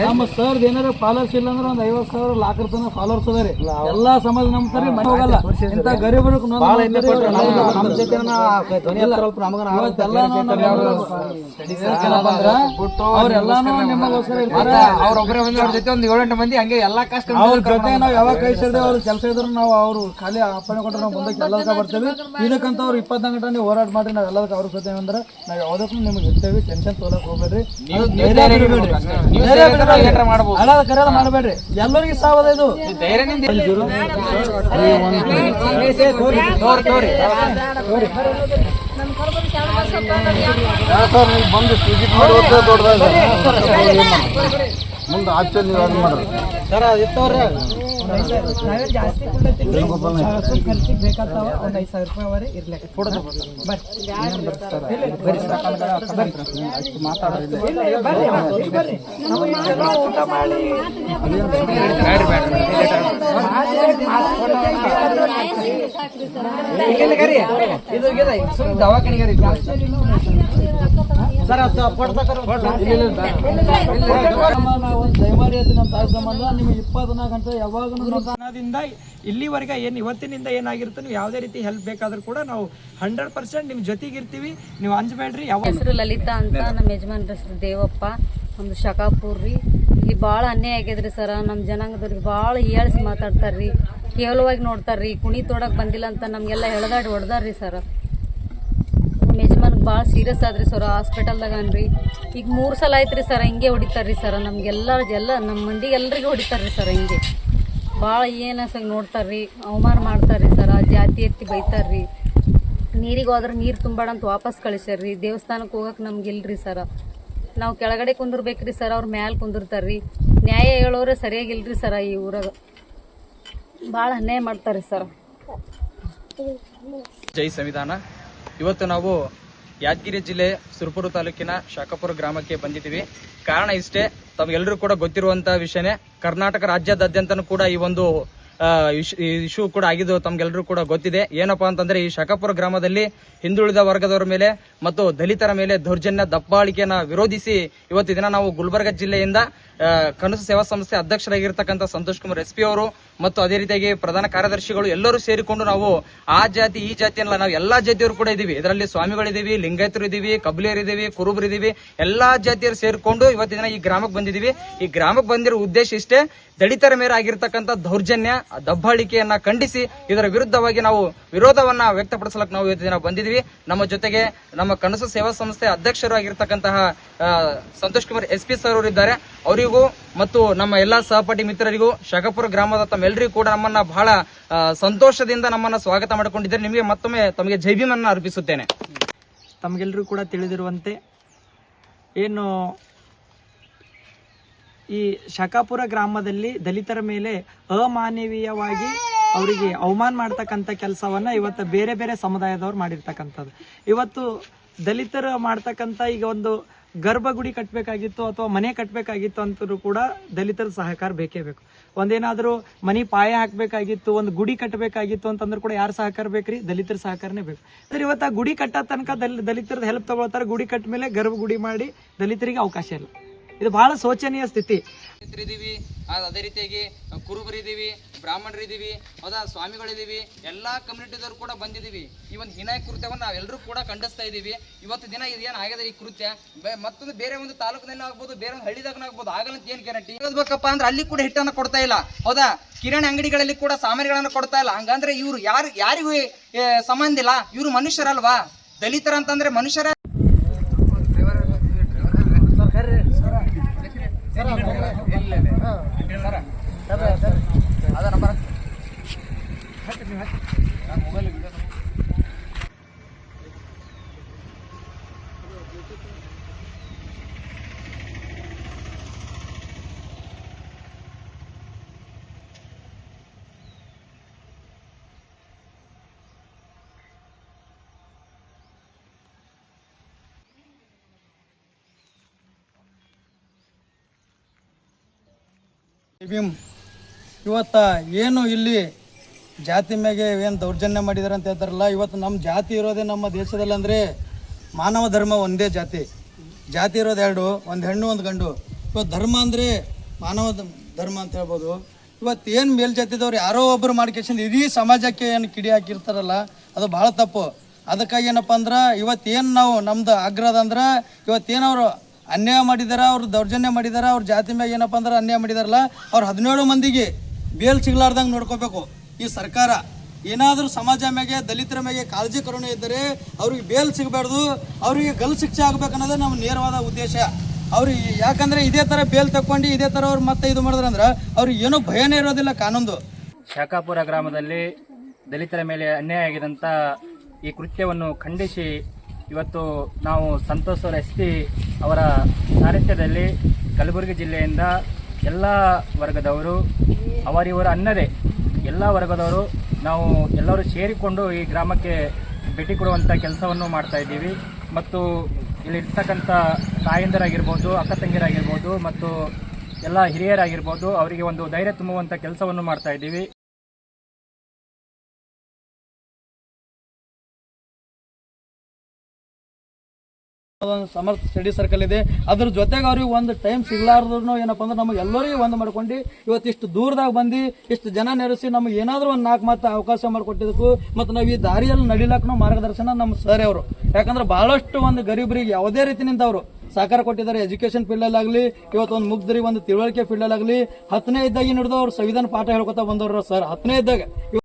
ನಮ್ಮ ಸರ್ ಏನಾರ ಫಾಲೋವರ್ಸ್ ಇಲ್ಲ ಅಂದ್ರೆ ಒಂದ್ 50,000 ಲಾಕರ್ ತನ ಫಾಲೋವರ್ಸ್ ಅದಾರೆ. ಎಲ್ಲಾ ಸಮಾಜ ನಂಬ್ತಾರೆ, ಮನೆ ಹೋಗಲ್ಲ. ಇಂತ ಗರೀಬರು ಅವ್ರೆಲ್ಲಾನು ನಿಮಗೋಸ್ಕರ ಇರ್ತಾರೆ. ಅವ್ರೊಬ್ಬರೇ ಅವ್ರ ಜೊತೆ ಒಂದ್ 7-8 ಮಂದಿ ಹಂಗೆ ಎಲ್ಲಾ ಕಷ್ಟ ಅವ್ರ ಜೊತೆ ನಾವ್ ಯಾವಾಗ ಕೈ ಸೇರಿದೆ ಅವ್ರ ಕೆಲಸ ಇದ್ರು ನಾವು ಅವ್ರು ಖಾಲಿ ಅಪ್ಪಣೆ ಕೊಟ್ಟರೆ ನಾವು ಮುಂದಕ್ಕೆ ಎಲ್ಲದಕ್ಕ ಬರ್ತೇವೆ. ಇದಕ್ಕಂತ ಅವ್ರು 24 ಗಂಟೆ ನೀವು ಹೋರಾಟ ಮಾಡ್ರಿ. ನಾವ್ ಎಲ್ಲದಕ್ಕೆ ಅವ್ರ ಜೊತೆ ಅಂದ್ರೆ ನಾವ್ ಯಾವ್ದಕ್ಕೂ ನಿಮ್ಗೆ ಇರ್ತೇವೆ. ಟೆನ್ಷನ್ ತೊಗೊಳಕ್ ಹೋಗ್ಬೇಡ್ರಿ, ಕರೆಯಲ್ಲ ಮಾಡಬೇಡ್ರಿ. ಎಲ್ಲರಿಗೂ ಸಾವದ ಇದು ಬಂದು ವಿಸಿಟ್ ಮಾಡೋದು ದೊಡ್ಡದಾಗ ಮುಂದೆ ಆಚೆ ನೀವು ಅದು ಮಾಡ್ರಿ ಸರ್. ಇತ್ತವ್ರೆ ಖರ್ಚಿಗೆ ಬೇಕಾಗ್ತಾವ. ಒಂದು 5,000 ರೂಪಾಯಿ ಅವರೇ ಇರ್ಲಿಕ್ಕೆ ಫೋಟೋ ಊಟ ಮಾಡಿ ದವಾಖಾನಿಗೆ ಸರ್ ದಯಮಾಡಿ ನಮ್ಮ ತಾಯಿ ಸಂಬಂಧ ನಿಮಗೆ 24 ಗಂಟೆ ಯಾವಾಗ ಇಲ್ಲಿವರೆಗೆ ಏನು ಇವತ್ತಿನಿಂದ ಏನಾಗಿರುತ್ತೆ ನೀವು ಯಾವುದೇ ರೀತಿ ಹೆಲ್ಪ್ ಬೇಕಾದ್ರೂ ಕೂಡ ನಾವು 100% ನಿಮ್ಮ ಜೊತೆಗಿರ್ತೀವಿ. ನೀವು ಅಂಜಬೇಡ್ರಿ. ಯಾವ ಹೆಸರು ಲಲಿತಾ ಅಂತ, ನಮ್ಮ ಯಜಮಾನ್ರ ಹೆಸರು ದೇವಪ್ಪ, ನಮ್ದು ಶಕಾಪುರ್ ರೀ. ಇಲ್ಲಿ ಭಾಳ ಅನ್ಯಾಯ ಆಗ್ಯದ್ರಿ ಸರ. ನಮ್ಮ ಜನಾಂಗದವ್ರಿಗೆ ಭಾಳ ಹೇಳ್ಸಿ ಮಾತಾಡ್ತಾರ್ರಿ, ಕೇವಲವಾಗಿ ನೋಡ್ತಾರ್ರಿ. ಕುಣಿ ತೋಡಕ್ ಬಂದಿಲ್ಲ ಅಂತ ನಮಗೆಲ್ಲ ಎಳೆದಾಡಿ ಹೊಡೆದಾರ್ರಿ ಸರ. ನಮ್ಮ ಯಜಮಾನ್ಗೆ ಭಾಳ ಸೀರಿಯಸ್ ಆದ್ರಿ ಸರ್, ಹಾಸ್ಪಿಟಲ್ದಾಗ ಅನ್ರಿ. ಈಗ 3 ಸಲ ಆಯ್ತು ರೀ ಸರ, ಹಿಂಗೆ ಹೊಡಿತಾರ್ರಿ ಸರ. ನಮಗೆಲ್ಲ ನಮ್ಮ ಮಂದಿಗೆ ಎಲ್ರಿಗೂ ಹೊಡಿತಾರ್ರಿ ಸರ. ಹಿಂಗೆ ಭಾಳ ಏನಸಂಗೆ ನೋಡ್ತಾರ್ರಿ, ಅವಮಾನ ಮಾಡ್ತಾರ್ರಿ ಸರ. ಜಾತಿ ಎತ್ತಿ ಬೈತಾರ್ರಿ. ನೀರಿಗೆ ಹೋದ್ರೆ ನೀರು ತುಂಬಾಡ ಅಂತ ವಾಪಸ್ ಕಳಿಸ್ಯಾರ್ರಿ. ದೇವಸ್ಥಾನಕ್ಕೆ ಹೋಗಕ್ಕೆ ನಮ್ಗಿಲ್ರಿ ಸರ. ನಾವು ಕೆಳಗಡೆ ಕುಂದಿರ್ಬೇಕ್ರಿ ಸರ್, ಅವ್ರ ಮ್ಯಾಲೆ ಕುಂದಿರ್ತಾರ್ರಿ. ನ್ಯಾಯ ಹೇಳೋರೆ ಸರಿಯಾಗಿಲ್ರಿ ಸರ. ಈ ಊರಾಗ ಭಾಳ ಅನ್ಯಾಯ ಮಾಡ್ತಾರೆ ಸರ್. ಜೈ ಸಂವಿಧಾನ. ಇವತ್ತು ನಾವು ಯಾದಗಿರಿ ಜಿಲ್ಲೆ ಸುರಪುರ ತಾಲೂಕಿನ ಶಾಖಾಪುರ ಗ್ರಾಮಕ್ಕೆ ಬಂದಿದ್ದೀವಿ. ಕಾರಣ ಇಷ್ಟೇ, ತಮಗೆಲ್ಲರೂ ಕೂಡ ಗೊತ್ತಿರುವಂತಹ ವಿಷಯನೇ. ಕರ್ನಾಟಕ ರಾಜ್ಯಾದ್ಯಂತನೂ ಕೂಡ ಈ ಒಂದು ಇಶ್ಯೂ ಕೂಡ ಆಗಿದ್ದು ತಮ್ಗೆಲ್ಲರೂ ಕೂಡ ಗೊತ್ತಿದೆ. ಏನಪ್ಪಾ ಅಂತಂದ್ರೆ, ಈ ಶಾಖಾಪುರ ಗ್ರಾಮದಲ್ಲಿ ಹಿಂದುಳಿದ ವರ್ಗದವರ ಮೇಲೆ ಮತ್ತು ದಲಿತರ ಮೇಲೆ ದೌರ್ಜನ್ಯ ದಬ್ಬಾಳಿಕೆಯನ್ನ ವಿರೋಧಿಸಿ ಇವತ್ತು ದಿನ ನಾವು ಗುಲ್ಬರ್ಗ ಜಿಲ್ಲೆಯಿಂದ ಕನಸು ಸೇವಾ ಸಂಸ್ಥೆ ಅಧ್ಯಕ್ಷರಾಗಿರ್ತಕ್ಕಂಥ ಸಂತೋಷ್ ಕುಮಾರ್ SP ಅವರು ಮತ್ತು ಅದೇ ರೀತಿಯಾಗಿ ಪ್ರಧಾನ ಕಾರ್ಯದರ್ಶಿಗಳು ಎಲ್ಲರೂ ಸೇರಿಕೊಂಡು ನಾವು ಆ ಜಾತಿ ಈ ಜಾತಿ ಅಲ್ಲ, ನಾವು ಎಲ್ಲಾ ಜಾತಿಯವರು ಕೂಡ ಇದೀವಿ. ಇದರಲ್ಲಿ ಸ್ವಾಮಿಗಳಿದೀವಿ, ಲಿಂಗಾಯತರು ಇದೀವಿ, ಕಬ್ಲಿಯರ್ ಇದೀವಿ, ಕುರುಬರು ಇದೀವಿ. ಎಲ್ಲಾ ಜಾತಿಯರು ಸೇರಿಕೊಂಡು ಇವತ್ತು ದಿನ ಈ ಗ್ರಾಮಕ್ಕೆ ಬಂದಿದೀವಿ. ಈ ಗ್ರಾಮಕ್ಕೆ ಬಂದಿರೋ ಉದ್ದೇಶ ಇಷ್ಟೇ, ದಲಿತರ ಮೇಲೆ ಆಗಿರ್ತಕ್ಕಂಥ ದೌರ್ಜನ್ಯ ದಬ್ಬಾಳಿಕೆಯನ್ನ ಖಂಡಿಸಿ ಇದರ ವಿರುದ್ಧವಾಗಿ ನಾವು ವಿರೋಧವನ್ನ ವ್ಯಕ್ತಪಡಿಸಲಕ್ಕೆ ನಾವು ಇವತ್ತು ದಿನ ಬಂದಿದ್ದೀವಿ. ನಮ್ಮ ಜೊತೆಗೆ ನಮ್ಮ ಕನಸು ಸೇವಾ ಸಂಸ್ಥೆ ಅಧ್ಯಕ್ಷರು ಆಗಿರ್ತಕ್ಕಂತಹ ಸಂತೋಷ್ ಕುಮಾರ್ SP ಸರ್ ಅವರು ಇದ್ದಾರೆ. ಅವರಿಗೂ ಮತ್ತು ನಮ್ಮ ಎಲ್ಲಾ ಸಹಪಾಠಿ ಮಿತ್ರರಿಗೂ, ಶಾಖಾಪುರ ಗ್ರಾಮದ ತಮ್ಮೆಲ್ಲರಿಗೂ ಕೂಡ ನಮ್ಮನ್ನ ಬಹಳ ಸಂತೋಷದಿಂದ ನಮ್ಮನ್ನ ಸ್ವಾಗತ ಮಾಡಿಕೊಂಡಿದ್ದಾರೆ. ನಿಮಗೆ ಮತ್ತೊಮ್ಮೆ ತಮಗೆ ಜೈ ಭೀಮನ್ನ ಅರ್ಪಿಸುತ್ತೇನೆ. ತಮಗೆಲ್ಲರೂ ಕೂಡ ತಿಳಿದಿರುವಂತೆ ಏನು ಈ ಶಾಖಾಪುರ ಗ್ರಾಮದಲ್ಲಿ ದಲಿತರ ಮೇಲೆ ಅಮಾನವೀಯವಾಗಿ ಅವರಿಗೆ ಅವಮಾನ ಮಾಡ್ತಕ್ಕಂಥ ಕೆಲಸವನ್ನ ಇವತ್ತು ಬೇರೆ ಬೇರೆ ಸಮುದಾಯದವ್ರು ಮಾಡಿರ್ತಕ್ಕಂಥದ್ದು. ಇವತ್ತು ದಲಿತರು ಮಾಡ್ತಕ್ಕಂಥ ಈಗ ಒಂದು ಗರ್ಭಗುಡಿ ಕಟ್ಟಬೇಕಾಗಿತ್ತು ಅಥವಾ ಮನೆ ಕಟ್ಟಬೇಕಾಗಿತ್ತು ಅಂತೂ ಕೂಡ ದಲಿತರ ಸಹಕಾರ ಬೇಕೇ ಬೇಕು. ಒಂದೇನಾದರೂ ಮನೆ ಪಾಯ ಹಾಕಬೇಕಾಗಿತ್ತು, ಒಂದು ಗುಡಿ ಕಟ್ಟಬೇಕಾಗಿತ್ತು ಅಂತಂದ್ರೆ ಕೂಡ ಯಾರು ಸಹಕಾರ ಬೇಕ್ರಿ? ದಲಿತರ ಸಹಕಾರನೇ ಬೇಕು. ಅಂದ್ರೆ ಇವತ್ತು ಆ ಗುಡಿ ಕಟ್ಟೋ ತನಕ ದಲಿತರದ ಹೆಲ್ಪ್ ತಗೊಳ್ತಾರೆ. ಗುಡಿ ಕಟ್ಟ ಮೇಲೆ ಗರ್ಭಗುಡಿ ಮಾಡಿ ದಲಿತರಿಗೆ ಅವಕಾಶ ಇಲ್ಲ. ಇದು ಬಹಳ ಶೋಚನೀಯ ಸ್ಥಿತಿ. ಅದೇ ರೀತಿಯಾಗಿ ಕುರುಬರಿದ್ದೀವಿ, ಬ್ರಾಹ್ಮಣರಿದ್ದೀವಿ, ಹೌದಾ, ಸ್ವಾಮಿಗಳಿದ್ದೀವಿ, ಎಲ್ಲಾ ಕಮ್ಯುನಿಟಿದವರು ಕೂಡ ಬಂದಿದ್ದೀವಿ. ಈ ಒಂದು ಹೀನಾಯ ಕೃತ್ಯವನ್ನು ನಾವೆಲ್ಲರೂ ಕೂಡ ಖಂಡಿಸ್ತಾ ಇದ್ದೀವಿ. ಇವತ್ತು ದಿನ ಇದೇನು ಆಗಿದೆ ಈ ಕೃತ್ಯ, ಮತ್ತೊಂದು ಬೇರೆ ಒಂದು ತಾಲೂಕಿನಲ್ಲಿ ಆಗ್ಬೋದು, ಬೇರೆ ಒಂದು ಹಳ್ಳಿದಾಗ ಆಗ್ಬೋದು, ಆಗಲ್ಲ ಅಂತ ಏನ್ ಗ್ಯಾರಂಟಿ? ಹೇಳ್ಬೇಕಪ್ಪ ಅಂದ್ರೆ ಅಲ್ಲಿ ಕೂಡ ಹಿಟ್ಟನ್ನು ಕೊಡ್ತಾ ಇಲ್ಲ, ಹೌದಾ. ಕಿರಾಣಿ ಅಂಗಡಿಗಳಲ್ಲಿ ಕೂಡ ಸಾಮಾನುಗಳನ್ನು ಕೊಡ್ತಾ ಇಲ್ಲ. ಹಂಗಂದ್ರೆ ಇವ್ರು ಯಾರಿಗೂ ಸಂಬಂಧ ಇಲ್ಲ, ಇವ್ರು ಮನುಷ್ಯರಲ್ವಾ? ದಲಿತರ ಅಂತಂದ್ರೆ ಮನುಷ್ಯರ. ಇವತ್ತ ಏನು ಇಲ್ಲಿ ಜಾತಿ ಮ್ಯಾಗೆ ಏನು ದೌರ್ಜನ್ಯ ಮಾಡಿದಾರೆ ಅಂತ ಹೇಳ್ತಾರಲ್ಲ, ಇವತ್ತು ನಮ್ಮ ಜಾತಿ ಇರೋದೇ ನಮ್ಮ ದೇಶದಲ್ಲಿ ಅಂದರೆ ಮಾನವ ಧರ್ಮ ಒಂದೇ ಜಾತಿ. ಜಾತಿ ಇರೋದು ಎರಡು, ಒಂದು ಹೆಣ್ಣು ಒಂದು ಗಂಡು. ಇವತ್ತು ಧರ್ಮ ಅಂದರೆ ಮಾನವ ಧರ್ಮ ಅಂತ ಹೇಳ್ಬೋದು. ಇವತ್ತು ಏನು ಮೇಲ್ಜಾತಿದವ್ರು ಯಾರೋ ಒಬ್ಬರು ಮಾಡ್ಕೊಂಡು ಇಡೀ ಸಮಾಜಕ್ಕೆ ಏನು ಕಿಡಿ ಹಾಕಿರ್ತಾರಲ್ಲ, ಅದು ಭಾಳ ತಪ್ಪು. ಅದಕ್ಕಾಗಿ ಏನಪ್ಪ ಅಂದ್ರೆ ಇವತ್ತೇನು ನಾವು ನಮ್ದು ಆಗ್ರಹ ಅಂದ್ರೆ ಇವತ್ತೇನು ಅವರು ಅನ್ಯಾಯ ಮಾಡಿದಾರೆ, ಅವ್ರು ದೌರ್ಜನ್ಯ ಮಾಡಿದಾರೆ, ಅವ್ರ ಜಾತಿ ಮ್ಯಾಗ ಏನಪ್ಪ ಅಂದ್ರೆ ಅನ್ಯಾಯ ಮಾಡಿದಾರಲ್ಲ, ಅವ್ರು 17 ಮಂದಿಗೆ ಬೇಲ್ ಸಿಗ್ಲಾರ್ದಂಗೆ ನೋಡ್ಕೋಬೇಕು ಈ ಸರ್ಕಾರ. ಏನಾದರೂ ಸಮಾಜ ಮ್ಯಾಗೆ ದಲಿತರ ಮ್ಯಾಗೆ ಕಾಳಜಿ ಕರುಣೆ ಇದ್ದರೆ ಅವ್ರಿಗೆ ಬೇಲ್ ಸಿಗಬಾರ್ದು, ಅವರಿಗೆ ಗಲ್ ಶಿಕ್ಷೆ ಆಗ್ಬೇಕು ಅನ್ನೋದೇ ನಮ್ಮ ನೇರವಾದ ಉದ್ದೇಶ. ಅವ್ರಿಗೆ ಯಾಕಂದರೆ ಇದೇ ಥರ ಬೇಲ್ ತಕ್ಕೊಂಡು ಇದೇ ಥರ ಅವ್ರು ಮತ್ತೆ ಇದು ಮಾಡಿದ್ರಂದ್ರೆ ಅವ್ರಿಗೆ ಏನೂ ಭಯನೇ ಇರೋದಿಲ್ಲ ಕಾನೂನು. ಶಾಖಾಪುರ ಗ್ರಾಮದಲ್ಲಿ ದಲಿತರ ಮೇಲೆ ಅನ್ಯಾಯ ಆಗಿದಂಥ ಈ ಕೃತ್ಯವನ್ನು ಖಂಡಿಸಿ ಇವತ್ತು ನಾವು ಸಂತೋಷ್ ಅವರ SP ಅವರ ಸಾರಥ್ಯದಲ್ಲಿ ಕಲಬುರಗಿ ಜಿಲ್ಲೆಯಿಂದ ಎಲ್ಲ ವರ್ಗದವರು ಅವರಿವರ ಅನ್ನದೇ ಎಲ್ಲ ವರ್ಗದವರು ನಾವು ಎಲ್ಲರೂ ಸೇರಿಕೊಂಡು ಈ ಗ್ರಾಮಕ್ಕೆ ಭೇಟಿ ಕೊಡುವಂಥ ಕೆಲಸವನ್ನು ಮಾಡ್ತಾ ಇದ್ದೀವಿ. ಮತ್ತು ಇಲ್ಲಿರ್ತಕ್ಕಂಥ ತಾಯಂದಿರಾಗಿರ್ಬೋದು, ಅಕ್ಕ ತಂಗಿಯರಾಗಿರ್ಬೋದು ಮತ್ತು ಎಲ್ಲ ಹಿರಿಯರಾಗಿರ್ಬೋದು, ಅವರಿಗೆ ಒಂದು ಧೈರ್ಯ ತುಂಬುವಂಥ ಕೆಲಸವನ್ನು ಮಾಡ್ತಾ ಇದ್ದೀವಿ. ಸಮರ್ಥ ಸ್ಟಡಿ ಸರ್ಕಲ್ ಇದೆ, ಅದ್ರ ಜೊತೆಗೆ ಅವ್ರಿಗೆ ಒಂದು ಟೈಮ್ ಸಿಗ್ಲಾರ್ದ್ರು ಏನಪ್ಪ ಅಂದ್ರೆ ನಮಗೆ ಎಲ್ಲರಿಗೂ ಒಂದು ಮಾಡ್ಕೊಂಡು ಇವತ್ತಿಷ್ಟು ದೂರದಾಗ ಬಂದು ಇಷ್ಟು ಜನ ನೆರೆಸಿ ನಮಗೆ ಏನಾದರೂ ಒಂದು 4 ಮಾತು ಅವಕಾಶ ಮಾಡಿಕೊಟ್ಟಿದ್ದಕ್ಕೂ ಮತ್ತು ನಾವು ಈ ದಾರಿಯಲ್ಲಿ ನಡಿಲಕ್ಕೂ ಮಾರ್ಗದರ್ಶನ ನಮ್ಮ ಸರ್ ಅವರು. ಯಾಕಂದ್ರೆ ಬಹಳಷ್ಟು ಒಂದು ಗರೀಬರಿಗೆ ಯಾವುದೇ ರೀತಿನಿಂದ ಅವರು ಸಹಕಾರ ಕೊಟ್ಟಿದ್ದಾರೆ. ಎಜುಕೇಶನ್ ಫೀಲ್ಡಲ್ಲಾಗಲಿ, ಇವತ್ತು ಒಂದು ಮುಗ್ಧರಿಗೆ ಒಂದು ತಿಳುವಳಿಕೆ ಫೀಲ್ಡಲ್ಲಾಗಲಿ 10ನೇ ಇದ್ದಾಗ ಹಿಡಿದು ಅವ್ರು ಸಂವಿಧಾನ ಪಾಠ ಹೇಳ್ಕೊತಾ ಬಂದವರು ಸರ್. 10ನೇ ಇದ್ದಾಗ